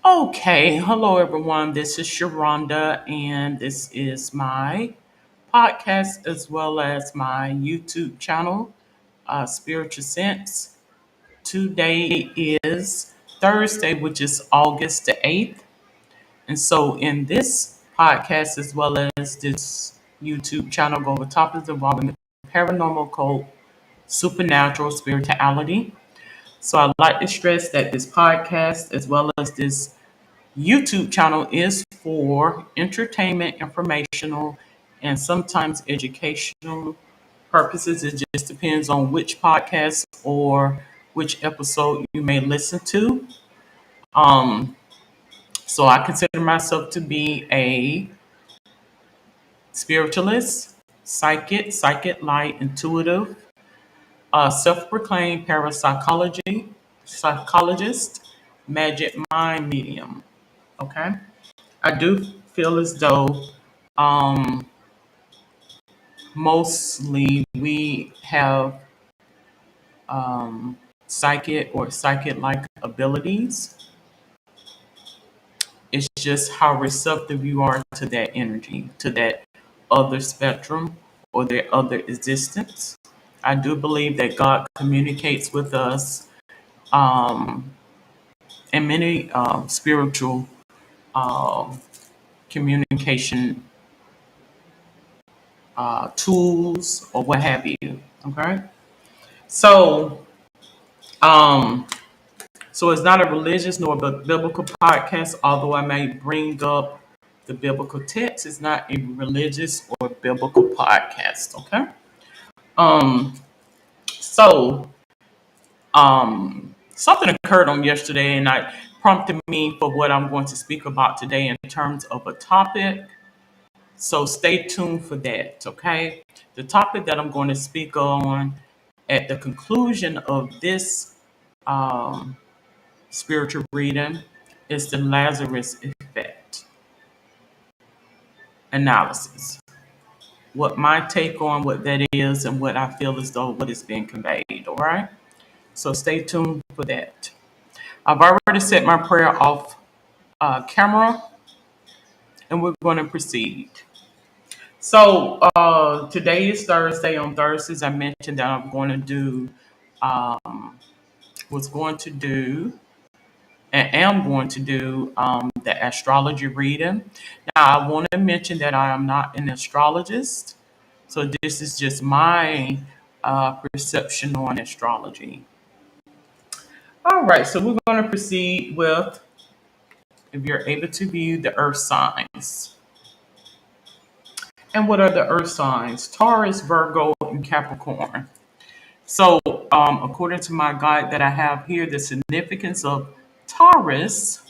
Okay, hello everyone. This is Sharonda, and this is my podcast as well as my YouTube channel, Spiritual Sense. Today is Thursday, which is August the 8th. And so, in this podcast as well as this YouTube channel, go over topics involving the paranormal, occult, supernatural, spirituality. So, I'd like to stress that this podcast as well as this YouTube channel is for entertainment, informational, and sometimes educational purposes. It just depends on which podcast or which episode you may listen to. Um, so I consider myself to be a spiritualist, psychic light, intuitive, self-proclaimed parapsychology, psychologist, magic mind medium. Okay. I do feel as though um, mostly we have psychic or psychic like abilities. It's just how receptive you are to that energy, to that other spectrum or their other existence. I do believe that God communicates with us um, in many spiritual uh, communication tools or what have you. Okay. So, um, so it's not a religious nor a biblical podcast, although I may bring up the biblical text. It's not a religious or biblical podcast. Okay. Um, so, something occurred on yesterday, and I prompted me for what I'm going to speak about today in terms of a topic. So stay tuned for that. Okay. The topic that I'm going to speak on at the conclusion of this um, spiritual reading is the Lazarus effect analysis. What my take on what that is and what I feel as though what is being conveyed. All right. So stay tuned for that. I've already set my prayer off camera and we're going to proceed. So today is Thursday. On Thursdays, I mentioned that I'm going to do, was going to do and am going to do the astrology reading. Now, I want to mention that I am not an astrologist, so this is just my perception on astrology. All right, so we're going to proceed with, if you're able to view the earth signs. And what are the earth signs? Taurus, Virgo, and Capricorn. So, according to my guide that I have here, the significance of Taurus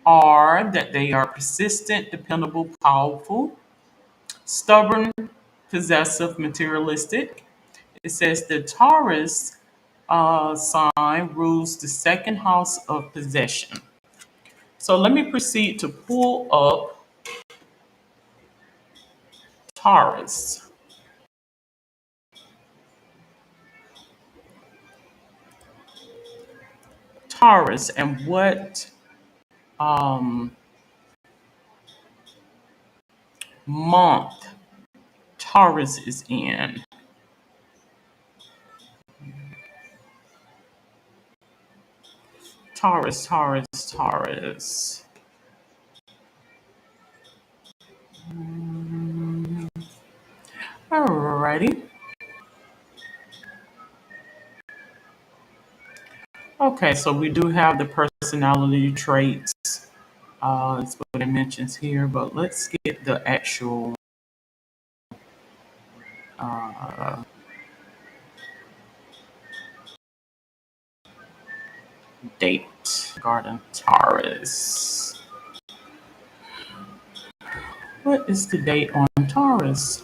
are that they are persistent, dependable, powerful, stubborn, possessive, materialistic. It says the Taurus sign rules the second house of possession. So let me proceed to pull up Taurus. Taurus and what um, month Taurus is in. Taurus. Alrighty. Okay, so we do have the personality traits. That's what it mentions here, but let's get the actual uh, date. Garden Taurus. What is the date on Taurus?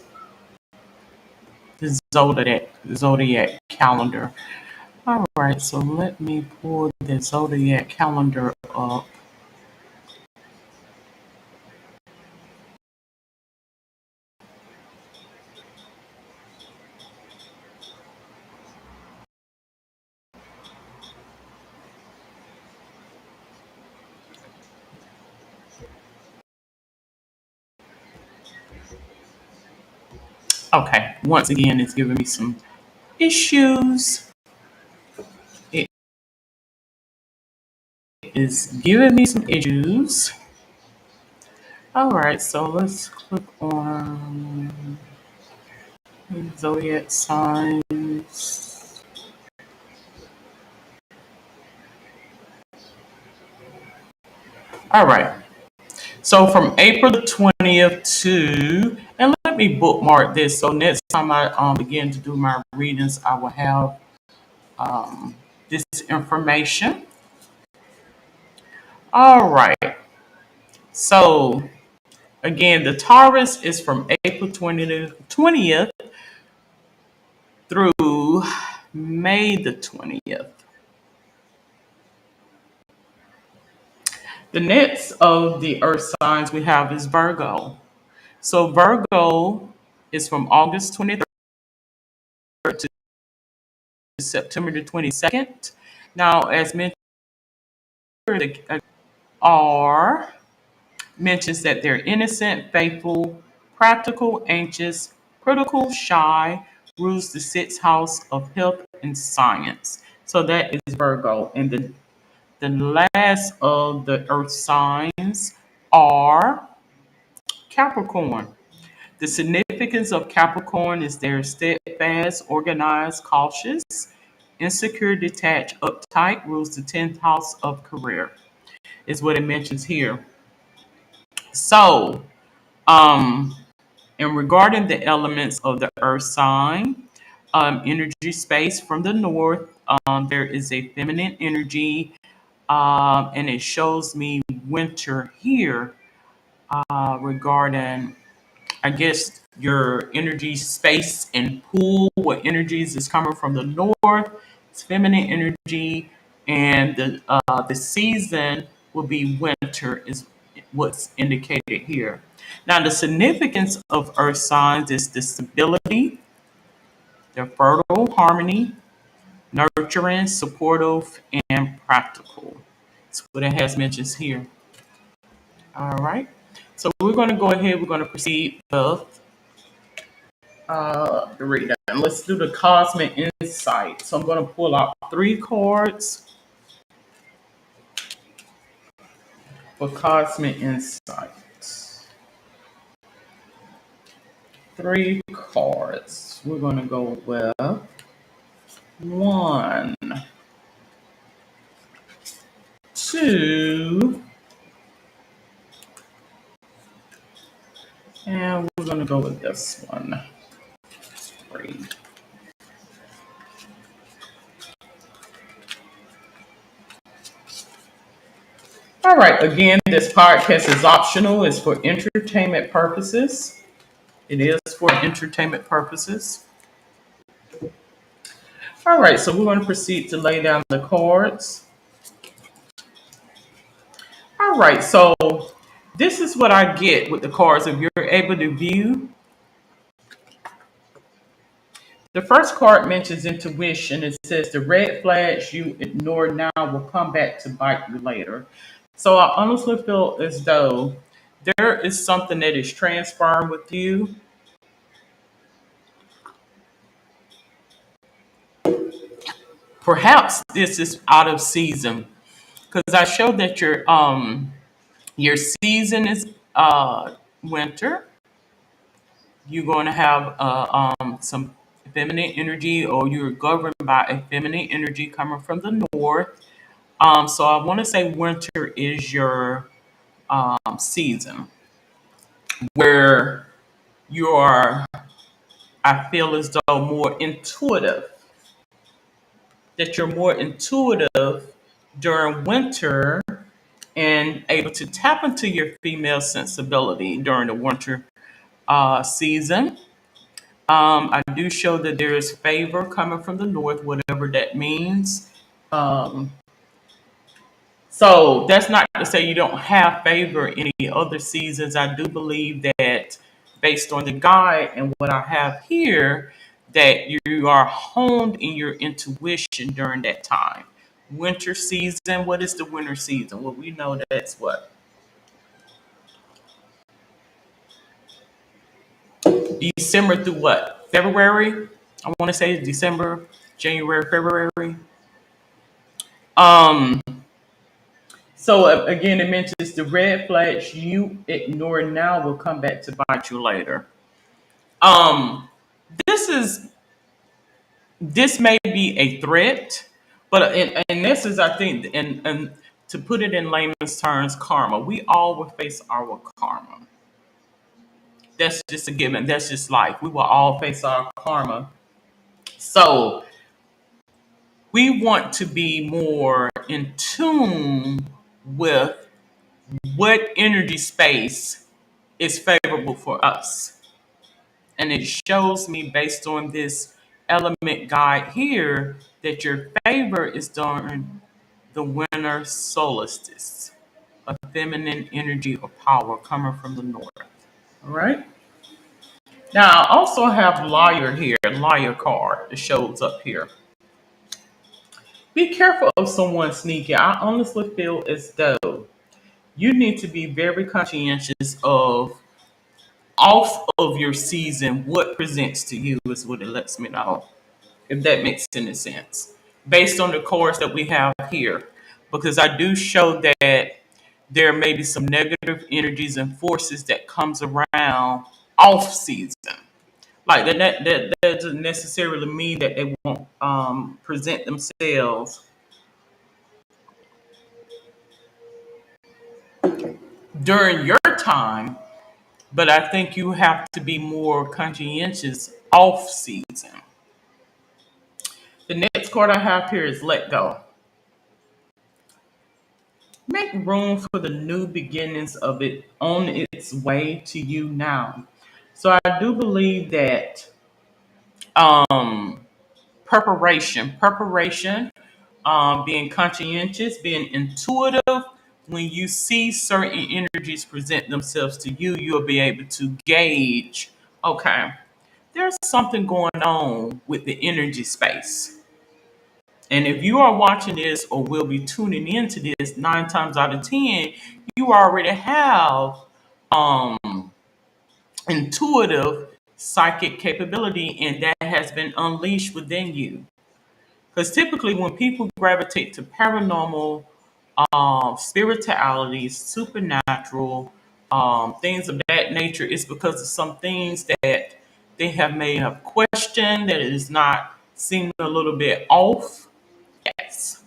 The zodiac calendar. All right, so let me pull the zodiac calendar up. Okay, once again, it's giving me some issues. It is giving me some issues. All right, so let's click on zodiac signs. All right, so from April the 20th to, and let me bookmark this. So next time I begin to do my readings, I will have this information. All right, so again, the Taurus is from April 20th through May the 20th. The next of the earth signs we have is Virgo. So Virgo is from August 23rd to September the 22nd. Now, as mentioned, are mentions that they're innocent, faithful, practical, anxious, critical, shy, rules the sixth house of health and science. So that is Virgo. And the last of the earth signs are Capricorn. The significance of Capricorn is they're steadfast, organized, cautious, insecure, detached, uptight, rules the 10th house of career, is what it mentions here. So, um, and regarding the elements of the earth sign, energy space from the north, there is a feminine energy, and it shows me winter here regarding, I guess, your energy space and pool. What energies is coming from the north? It's feminine energy, and the season will be winter. Is what's indicated here. Now, the significance of earth signs is the stability, the fertile harmony, nurturing, supportive, and practical. That's what it has mentions here. All right. So we're going to go ahead. We're going to proceed with the reading. Let's do the cosmic insight. So I'm going to pull out three cards for cosmic insight. Three cards. We're going to go with one, two, and we're going to go with this one, three. All right. Again, this podcast is optional. It's for entertainment purposes. It is for entertainment purposes. All right. So we're going to proceed to lay down the cards. All right. So this is what I get with the cards. If you're able to view, the first card mentions intuition. It says the red flags you ignore now will come back to bite you later. So I honestly feel as though there is something that is transpiring with you. Perhaps this is out of season because I showed that your season is winter. You're going to have some feminine energy, or you're governed by a feminine energy coming from the north. So I want to say winter is your season where you are, I feel as though, more intuitive, that you're more intuitive during winter and able to tap into your female sensibility during the winter season. I do show that there is favor coming from the north, whatever that means. Um, So that's not to say you don't have favor in any other seasons. I do believe that based on the guide and what I have here, that you are honed in your intuition during that time. Winter season, what is the winter season? Well, we know that's what? December through what? February? I want to say December, January, February. Um, so again, it mentions the red flags you ignore now will come back to bite you later. Um, this is this may be a threat, but and this is I think and to put it in layman's terms, karma. We all will face our karma. That's just a given. That's just life. We will all face our karma. So we want to be more in tune with what energy space is favorable for us. And it shows me based on this element guide here that your favor is during the winter solstice, a feminine energy or power coming from the north. All right. Now I also have liar here, liar card that shows up here. Be careful of someone sneaky. I honestly feel as though you need to be very conscientious of off of your season what presents to you is what it lets me know, if that makes any sense. Based on the cards that we have here. Because I do show that there may be some negative energies and forces that comes around off season. Like that doesn't necessarily mean that they won't present themselves during your time, but I think you have to be more conscientious off season. The next card I have here is let go. Make room for the new beginnings of it on its way to you now. So I do believe that um, preparation, being conscientious, being intuitive. When you see certain energies present themselves to you, you'll be able to gauge, okay, there's something going on with the energy space. And if you are watching this or will be tuning into this, 9 times out of 10, you already have um, intuitive psychic capability, and that has been unleashed within you. Because typically, when people gravitate to paranormal, spirituality, supernatural, things of that nature, it's because of some things that they have may have questioned that it is not seeming a little bit off. Yes.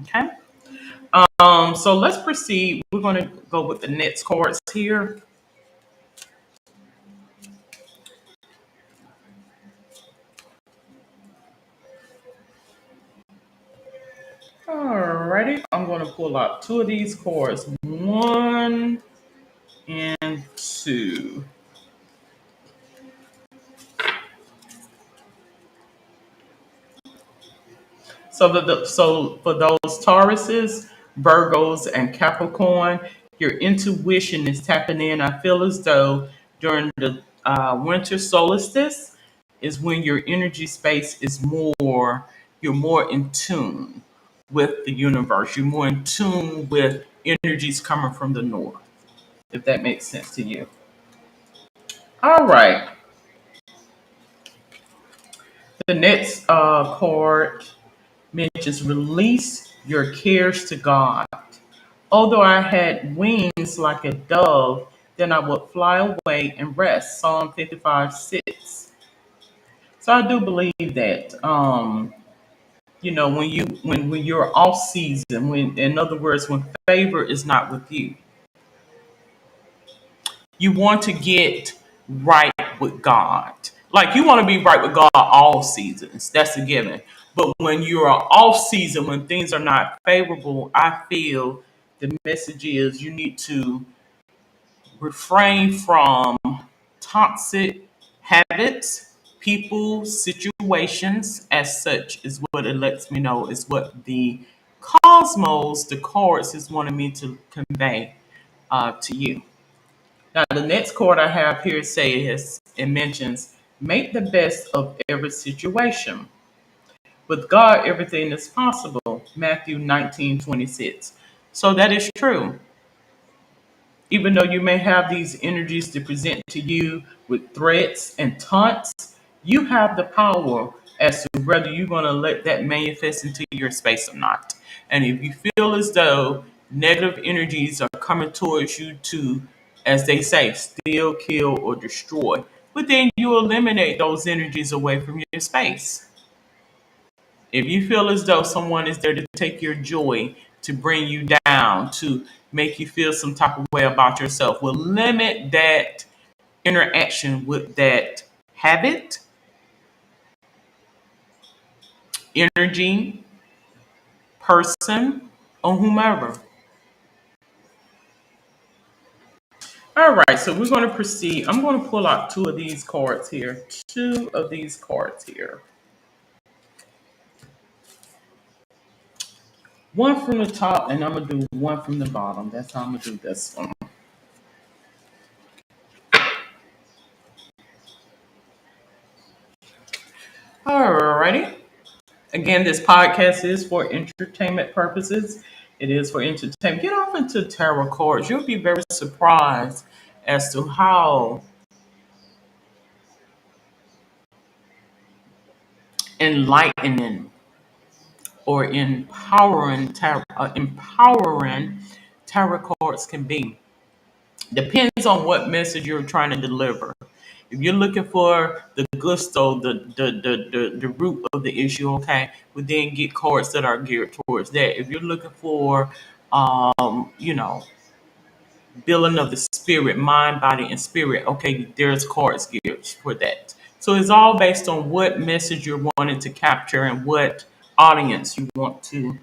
Okay. So let's proceed. We're going to go with the next cards here. Alrighty. I'm going to pull out two of these cards. One and two. So for those Tauruses, Virgos, and Capricorn, your intuition is tapping in. I feel as though during the winter solstice is when your energy space is more, you're more in tune with the universe. You're more in tune with energies coming from the north, if that makes sense to you. All right. The next card mentions release your cares to God. Although I had wings like a dove, then I would fly away and rest. Psalm 55:6. So I do believe that when you're off season, when in other words, when favor is not with you, you want to get right with God. Like you want to be right with God all seasons. That's a given. But when you're off season, when things are not favorable, I feel the message is you need to refrain from toxic habits, people, situations, as such, is what it lets me know, is what the cosmos, the cards, is wanting me to convey to you. Now, the next card I have here says, it mentions, make the best of every situation. With God, everything is possible. Matthew 19:26. So that is true. Even though you may have these energies to present to you with threats and taunts, you have the power as to whether you're going to let that manifest into your space or not. And if you feel as though negative energies are coming towards you to, as they say, steal, kill, or destroy, but then you eliminate those energies away from your space. If you feel as though someone is there to take your joy, to bring you down, to make you feel some type of way about yourself, well, limit that interaction with that habit, energy, person, or whomever. All right, so we're going to proceed. I'm going to pull out two of these cards here. Two of these cards here. One from the top, and I'm going to do one from the bottom. That's how I'm going to do this one. All righty. Again, this podcast is for entertainment purposes. It is for entertainment. Get off into tarot cards. You'll be very surprised as to how enlightening or empowering tarot cards can be. Depends on what message you're trying to deliver. If you're looking for the gusto, the root of the issue, okay, we then get cards that are geared towards that. If you're looking for, you know, building of the spirit, mind, body, and spirit, okay, there's cards geared for that. So it's all based on what message you're wanting to capture and what audience you want to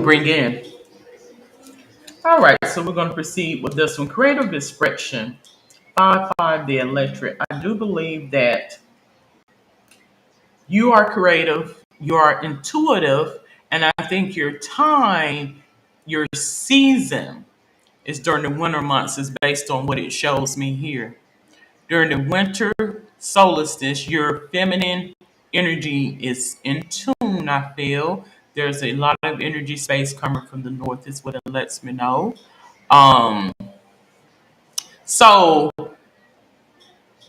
bring in. All right, so we're going to proceed with this one. Creative expression, 5 the electric. I do believe that you are creative, you are intuitive, and I think your time, your season is during the winter months, is based on what it shows me here. During the winter solstice, your feminine energy is in tune, I feel. There's a lot of energy space coming from the north, is what it lets me know. Um, so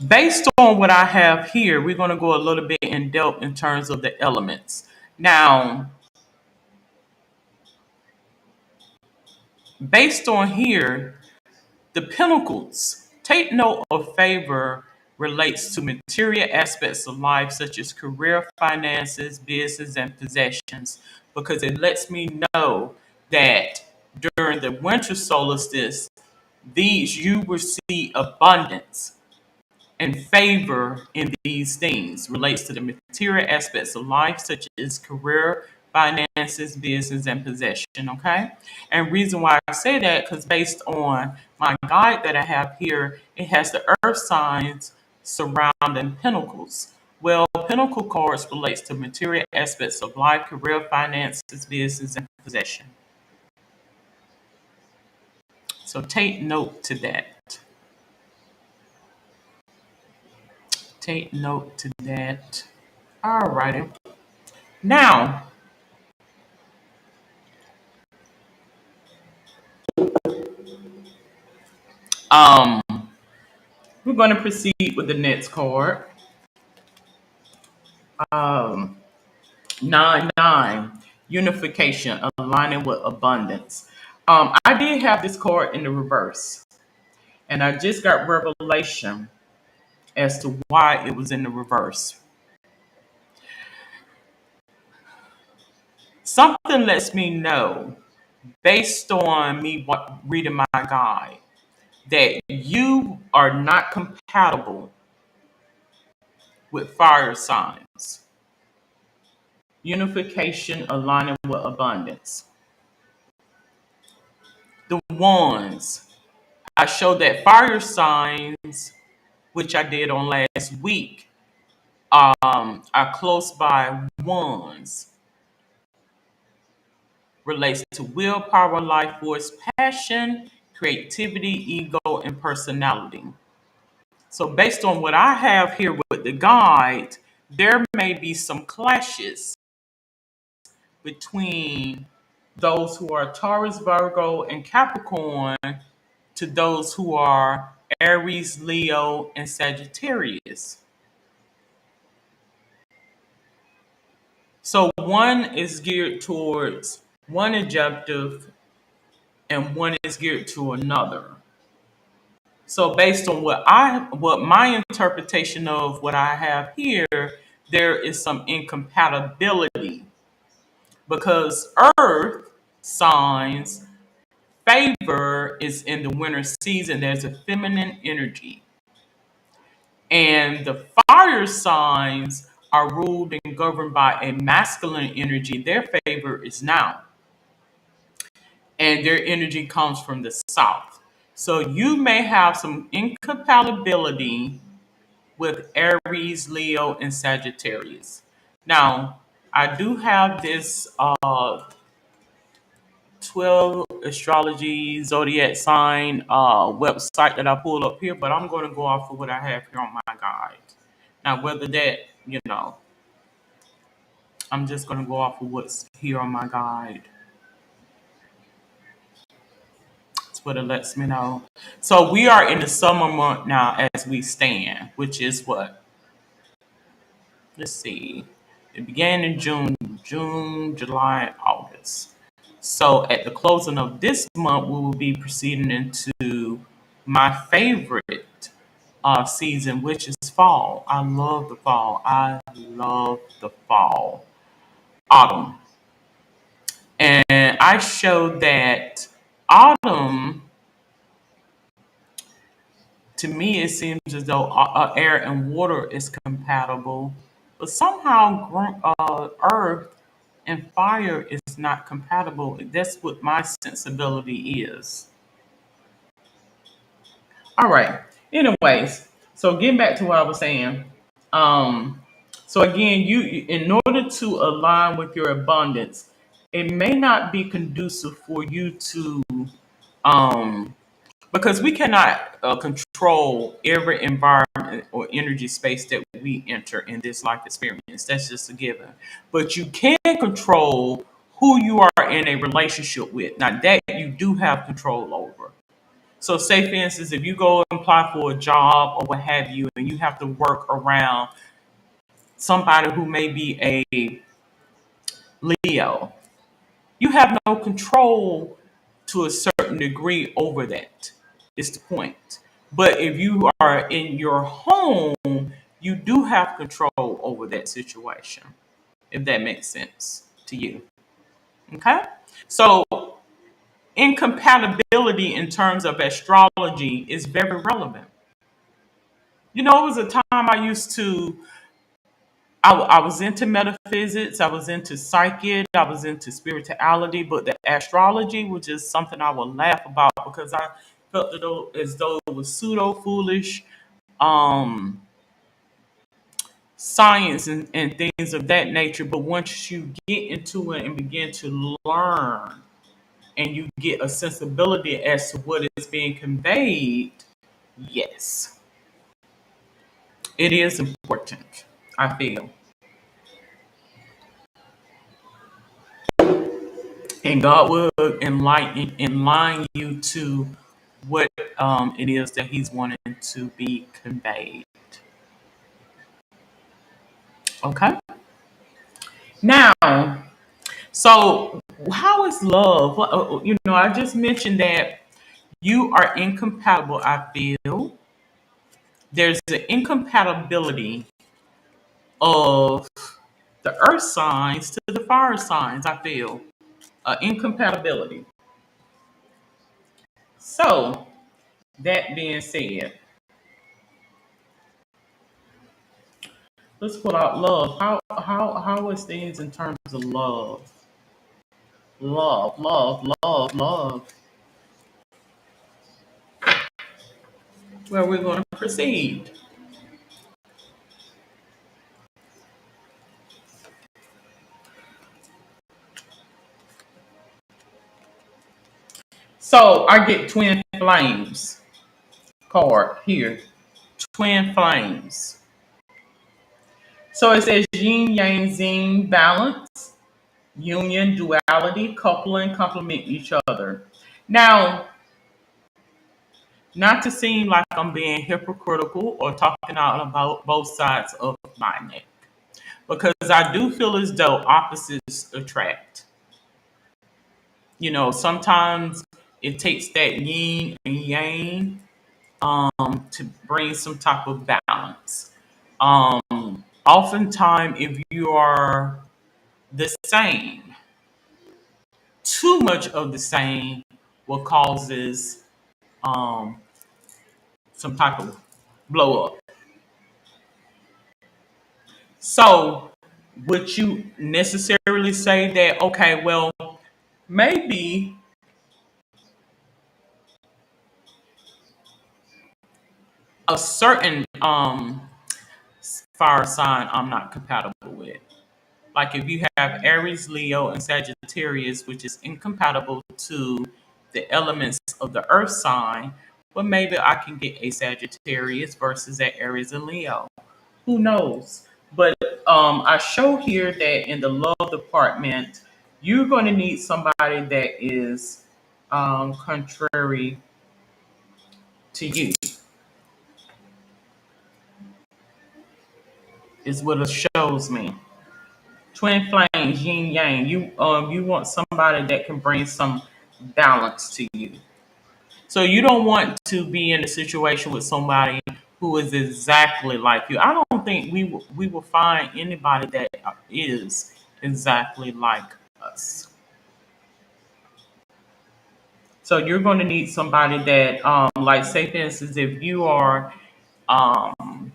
based on what I have here, we're going to go a little bit in depth in terms of the elements. Now, based on here, the Pentacles, take note of favor relates to material aspects of life, such as career, finances, business, and possessions, because it lets me know that during the winter solstice, these you will see abundance and favor in these things relates to the material aspects of life, such as career, finances, business, and possession. Okay. And reason why I say that, because based on my guide that I have here, it has the earth signs surrounding pentacles. Well, pentacle cards relates to material aspects of life, career, finances, business, and possession. So take note to that. Take note to that. All righty. Now, um, we're going to proceed with the next card. Um, 9, unification, aligning with abundance. I did have this card in the reverse, and I just got revelation as to why it was in the reverse. Something lets me know, based on me reading my guide, that you are not compatible with fire signs. Unification, aligning with abundance. The wands. I showed that fire signs, which I did on last week, are close by wands. Relates to willpower, life force, passion, creativity, ego, and personality. So based on what I have here with the guide, there may be some clashes between those who are Taurus, Virgo, and Capricorn to those who are Aries, Leo, and Sagittarius. So one is geared towards one objective and one is geared to another. So based on what my interpretation of what I have here, there is some incompatibility because earth signs favor is in the winter season. There's a feminine energy. And the fire signs are ruled and governed by a masculine energy. Their favor is now. And their energy comes from the south. So you may have some incompatibility with Aries, Leo, and Sagittarius. Now, I do have this 12 astrology zodiac sign website that I pulled up here, but I'm going to go off of what I have here on my guide. Now, whether that, I'm just going to go off of what's here on my guide. That's what it lets me know. So we are in the summer month now as we stand, which is what? Let's see. It began in June, July, August. So at the closing of this month, we will be proceeding into my favorite season, which is fall. I love the fall. I love the fall. Autumn. And I showed that autumn, to me, it seems as though air and water is compatible, but somehow earth and fire is not compatible. That's what my sensibility is. All right. Anyways, so getting back to what I was saying. Um, so again, you in order to align with your abundance, it may not be conducive for you to um because we cannot control every environment or energy space that we enter in this life experience. That's just a given. But you can control who you are in a relationship with. Now, that you do have control over. So, say for instance, if you go and apply for a job or what have you, and you have to work around somebody who may be a Leo, you have no control to a certain degree over that. Is the point. But if you are in your home, you do have control over that situation, if that makes sense to you. Okay? So, incompatibility in terms of astrology is very relevant. It was a time I used to I was into metaphysics, I was into psychic, I was into spirituality, but the astrology was just something I would laugh about because I felt as though it was pseudo foolish um, science and things of that nature. But once you get into it and begin to learn and you get a sensibility as to what is being conveyed, yes, it is important, I feel. And God will enlighten you to what it is that He's wanting to be conveyed. Okay. Now, so how is love? I just mentioned that you are incompatible. I feel there's an incompatibility of the earth signs to the fire signs. I feel incompatibility. So that being said, let's pull out love. How is things in terms of love? Love, love, love, love. Where we're going to proceed. So I get twin flames card here. Twin flames. So it says yin yang zing balance. union, duality, coupling, complement each other. Now, not to seem like I'm being hypocritical or talking out about both sides of my neck, because I do feel as though opposites attract. Sometimes it takes that yin and yang to bring some type of balance. Oftentimes, if you are the same, too much of the same what causes um, some type of blow up. So, would you necessarily say that, okay, well, maybe a certain fire sign I'm not compatible with? Like if you have Aries, Leo, and Sagittarius, which is incompatible to the elements of the earth sign, well, maybe I can get a Sagittarius versus an Aries and Leo. Who knows? But I show here that in the love department, you're going to need somebody that is contrary to you, is what it shows me. Twin flames, yin yang. You want somebody that can bring some balance to you. So you don't want to be in a situation with somebody who is exactly like you. I don't think we will find anybody that is exactly like us. So you're going to need somebody that, like, say, for instance, if you are um,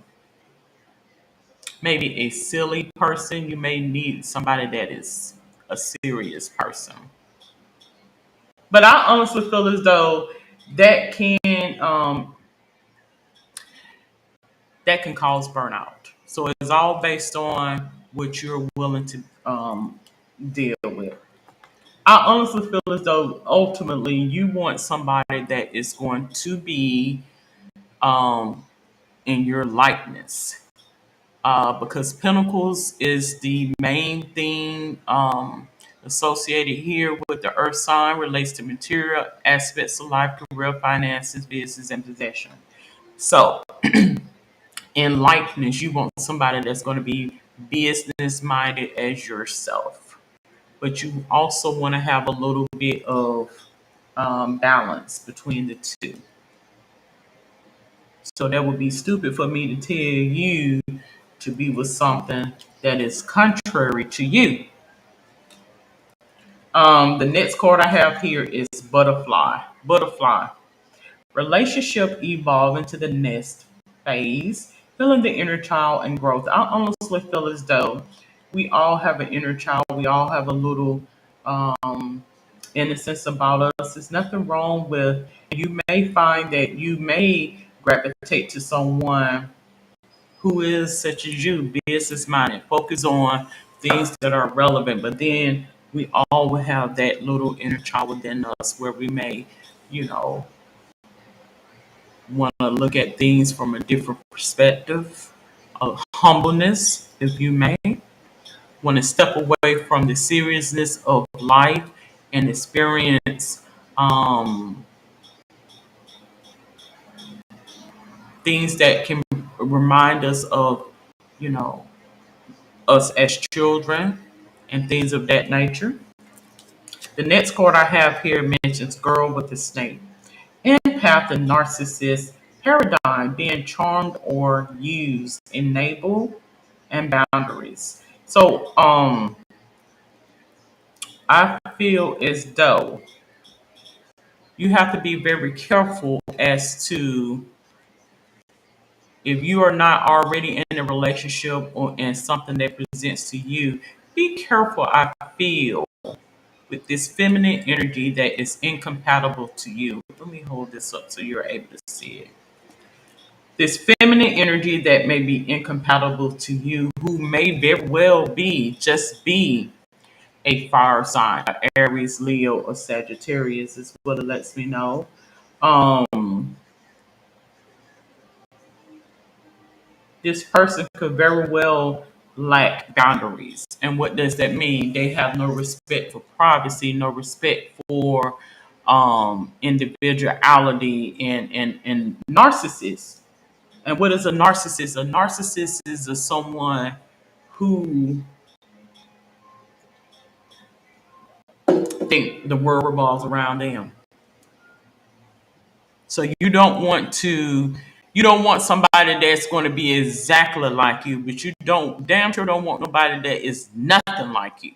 maybe a silly person, you may need somebody that is a serious person. But I honestly feel as though that can um, that can cause burnout. So it's all based on what you're willing to deal with. I honestly feel as though ultimately you want somebody that is going to be um, in your likeness. Because Pentacles is the main thing associated here with the Earth sign, relates to material aspects of life, career, finances, business, and possession. So, in likeness, you want somebody that's going to be business minded as yourself, but you also want to have a little bit of balance between the two. So that would be stupid for me to tell you to be with something that is contrary to you. The next card I have here is butterfly. Butterfly. Relationship evolve into the next phase, feeling the inner child and growth. I honestly feel as though we all have an inner child. We all have a little innocence about us. There's nothing wrong with. You may find that you may gravitate to someone who is such as you, business minded, focus on things that are relevant. But then we all will have that little inner child within us where we may, you know, want to look at things from a different perspective, of humbleness, if you may, want to step away from the seriousness of life and experience um, things that can remind us of, you know, us as children and things of that nature. The next card I have here mentions girl with a snake. Empath and narcissist paradigm being charmed or used, enable and boundaries. So I feel as though you have to be very careful as to if you are not already in a relationship or in something that presents to you, be careful, I feel, with this feminine energy that is incompatible to you. Let me hold this up so you're able to see it. This feminine energy that may be incompatible to you, who may very well be just be a fire sign, Aries, Leo, or Sagittarius, is what it lets me know. Um, this person could very well lack boundaries. And what does that mean? They have no respect for privacy, no respect for individuality and narcissists. And what is a narcissist? A narcissist is someone who think the world revolves around them. So you don't want somebody that's going to be exactly like you, but you don't damn sure don't want nobody that is nothing like you,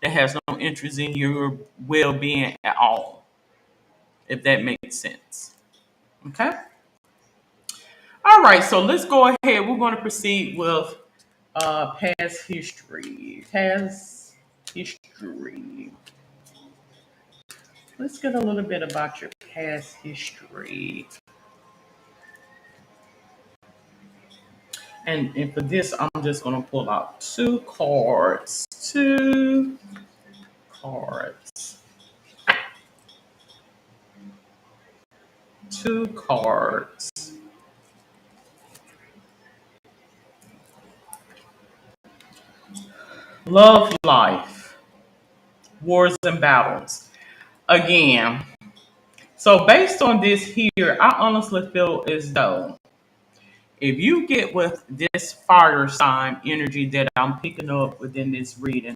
that has no interest in your well being at all, if that makes sense. Okay. All right, so let's go ahead. We're going to proceed with past history. Past history. Let's get a little bit about your past history. And for this, I'm just going to pull out two cards. Two cards. Two cards. Love life. Wars and battles. Again. So based on this here, I honestly feel as though if you get with this fire sign energy that I'm picking up within this reading,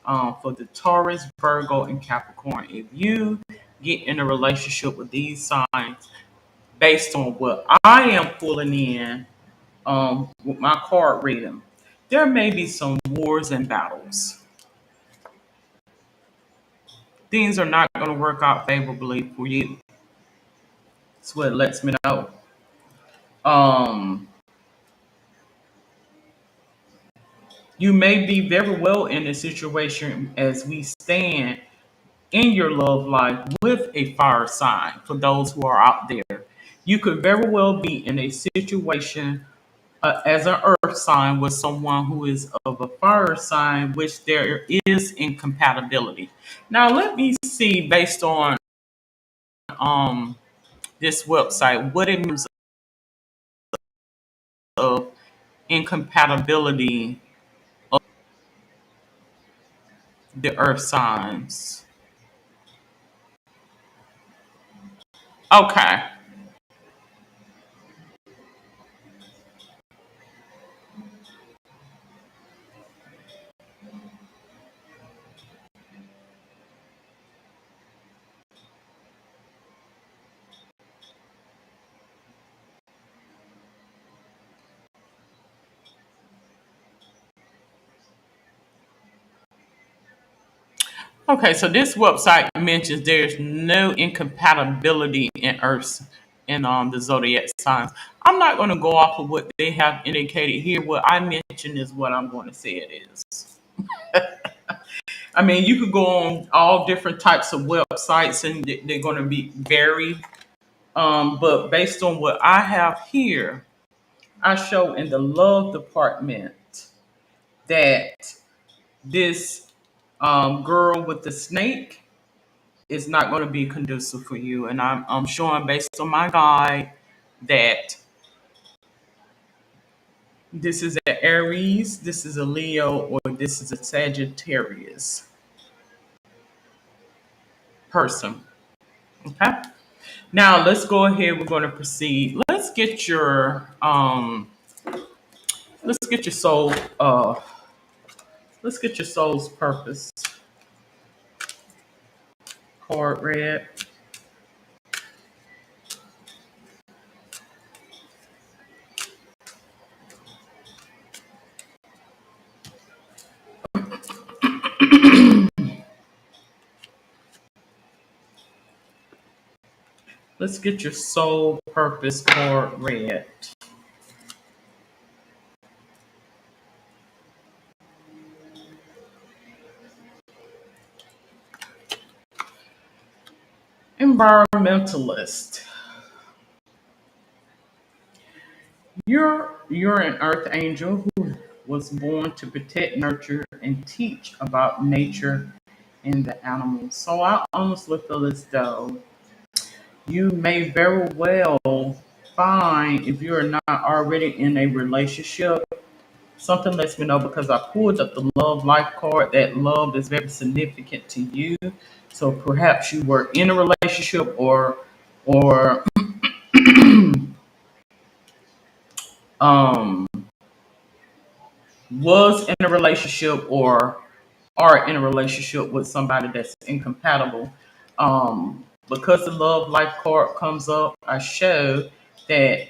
for the Taurus, Virgo, and Capricorn, if you get in a relationship with these signs, based on what I am pulling in with my card reading, there may be some wars and battles. Things are not going to work out favorably for you. That's what it lets me know. Um, you may be very well in a situation as we stand in your love life with a fire sign for those who are out there. You could very well be in a situation as an earth sign with someone who is of a fire sign, which there is incompatibility. Now, let me see based on um, this website what it means of incompatibility of the earth signs. Okay. Okay, so this website mentions there's no incompatibility in Earth's in the zodiac signs. I'm not going to go off of what they have indicated here. What I mentioned is what I'm going to say it is. I mean, you could go on all different types of websites and they're going to be varied. But based on what I have here, I show in the love department that this girl with the snake is not going to be conducive for you. And I'm showing based on my guide that this is an Aries, this is a Leo, or this is a Sagittarius person. Okay. Now let's go ahead. We're going to proceed. Let's get your soul. Let's get your soul's purpose card read. Let's get your soul purpose card read. Environmentalist. You're an earth angel who was born to protect, nurture, and teach about nature and the animals. So I honestly feel as though you may very well find, if you're not already in a relationship, Something lets me know because I pulled up the love life card that love is very significant to you. So perhaps you were in a relationship or um was in a relationship or are in a relationship with somebody that's incompatible. Because the love life card comes up, I show that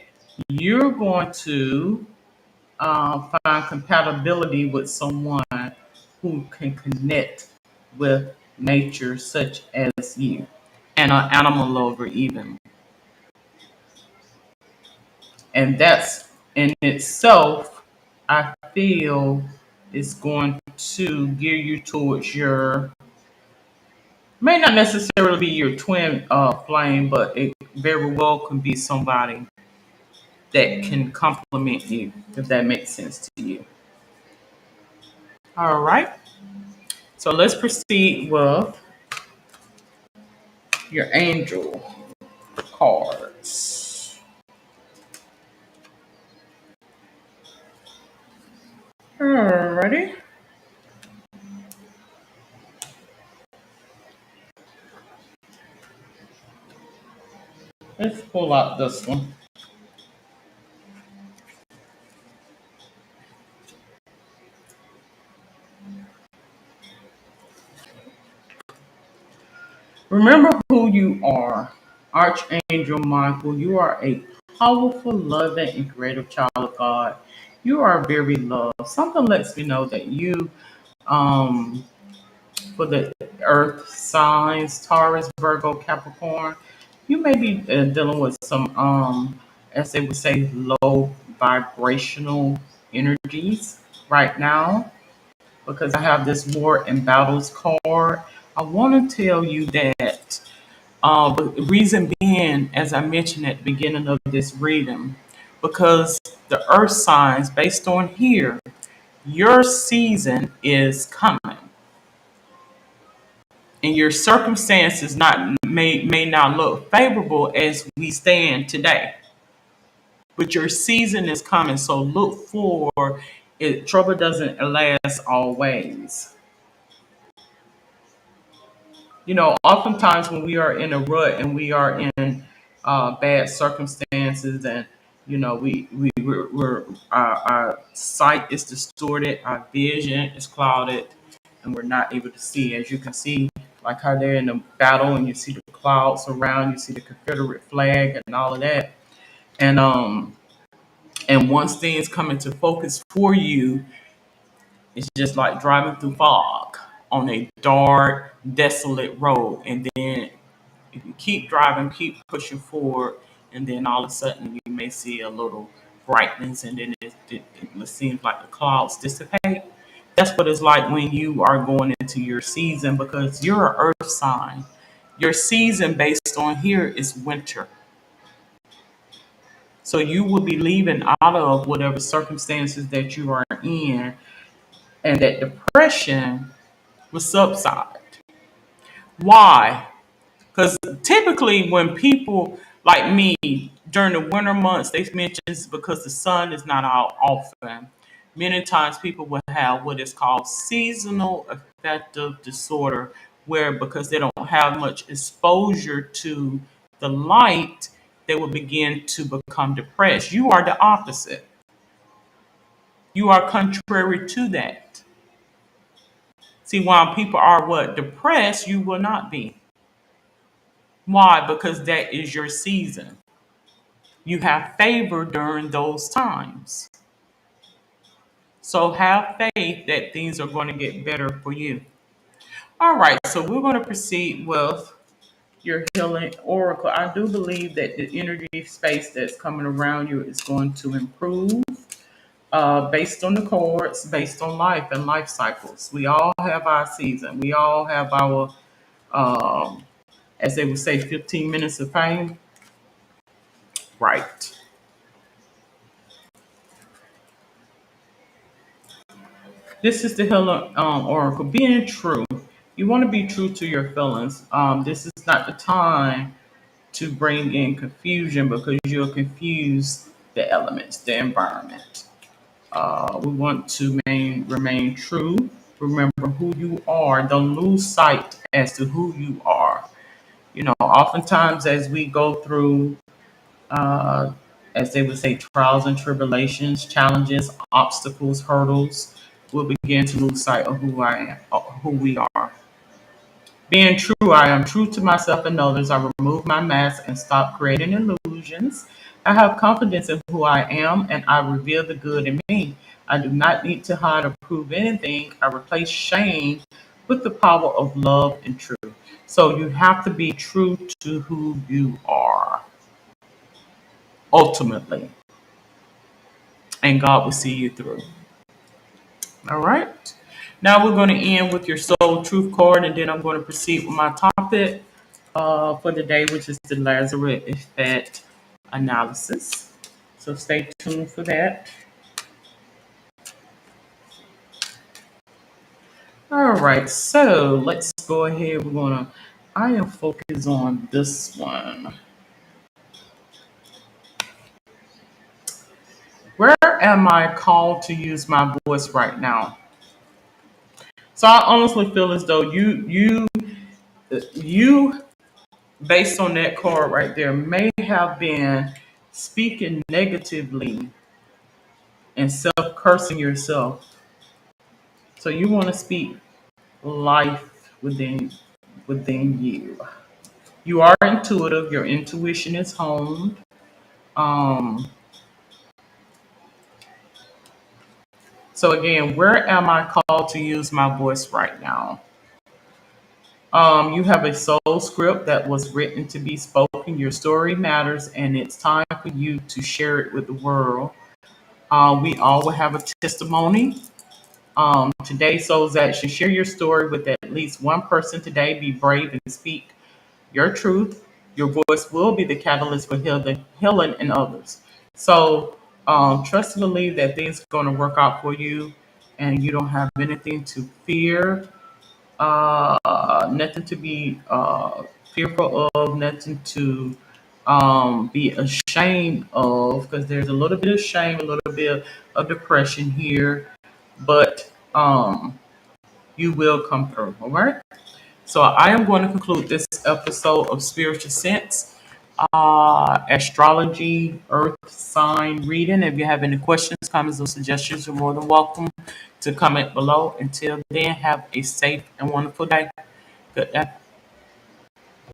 you're going to find compatibility with someone who can connect with nature, such as you, and an animal lover, even. And that's in itself, I feel, is going to gear you towards your, may not necessarily be your twin flame, but it very well can be somebody that can complement you, if that makes sense to you. All right. So let's proceed with your angel cards. Alrighty. Let's pull out this one. Remember who you are. Archangel Michael, you are a powerful, loving, and creative child of God. You are very loved. Something lets me know that you, um, for the earth signs, Taurus, Virgo, Capricorn, you may be dealing with some, as they would say, low vibrational energies right now, because I have this War and Battles card. I want to tell you that but the reason being, as I mentioned at the beginning of this reading, because the earth signs, based on here, your season is coming, and your circumstances not may not look favorable as we stand today, but your season is coming. So look for it. Trouble doesn't last always. Oftentimes when we are in a rut and we are in bad circumstances, and we're our sight is distorted, our vision is clouded, and we're not able to see. As you can see, like how they're in a battle, and you see the clouds around, you see the Confederate flag and all of that, and once things come into focus for you, it's just like driving through fog on a dark, desolate road, and then if you keep driving, keep pushing forward, and then all of a sudden you may see a little brightness, and then it seems like the clouds dissipate. That's what it's like when you are going into your season, because you're an earth sign. Your season based on here is winter. So you will be leaving out of whatever circumstances that you are in, and that depression will subside. Why? Because typically, when people like me during the winter months, they mention it's because the sun is not out often. Many times, people will have what is called seasonal affective disorder, where because they don't have much exposure to the light, they will begin to become depressed. You are the opposite. You are contrary to that. See, while people are what depressed, you will not be. Why? Because that is your season. You have favor during those times. So have faith that things are going to get better for you. All right, so we're going to proceed with your healing oracle. I do believe that the energy space that's coming around you is going to improve based on the chords, based on life and life cycles. We all have our season. We all have our, um, as they would say, 15 minutes of fame. Right. This is the healer oracle. Being true. You want to be true to your feelings. This is not the time to bring in confusion, because you'll confuse the elements, the environment. We want to remain true. Remember who you are. Don't lose sight as to who you are. Oftentimes as we go through, uh, as they would say, trials and tribulations, challenges, obstacles, hurdles, we'll begin to lose sight of who I am, who we are. Being true, I am true to myself and others. I remove my mask and stop creating illusions. I have confidence in who I am and I reveal the good in me. I do not need to hide or prove anything. I replace shame with the power of love and truth. So you have to be true to who you are ultimately, and God will see you through. All right. Now we're going to end with your soul truth card, and then I'm going to proceed with my topic for the day, which is the Lazarus effect analysis. So stay tuned for that. All right. So let's go ahead. I am focused on this one. Where am I called to use my voice right now? So I honestly feel as though you based on that card right there, may have been speaking negatively and self cursing yourself. So you want to speak life within you. You are intuitive. Your intuition is honed. Um, so again, where am I called to use my voice right now? You have a soul script that was written to be spoken. Your story matters, and it's time for you to share it with the world. We all will have a testimony. Today's Soul's Action. Share your story with at least one person today. Be brave and speak your truth. Your voice will be the catalyst for healing in others. So trust and believe that things are going to work out for you and you don't have anything to fear, nothing to be fearful of, nothing to be ashamed of, because there's a little bit of shame, a little bit of depression here, but you will come through. All right. So I am going to conclude this episode of Spiritual Sense, astrology, earth sign reading. If you have any questions, comments, or suggestions, you're more than welcome to comment below. Until then, have a safe and wonderful day. Good day.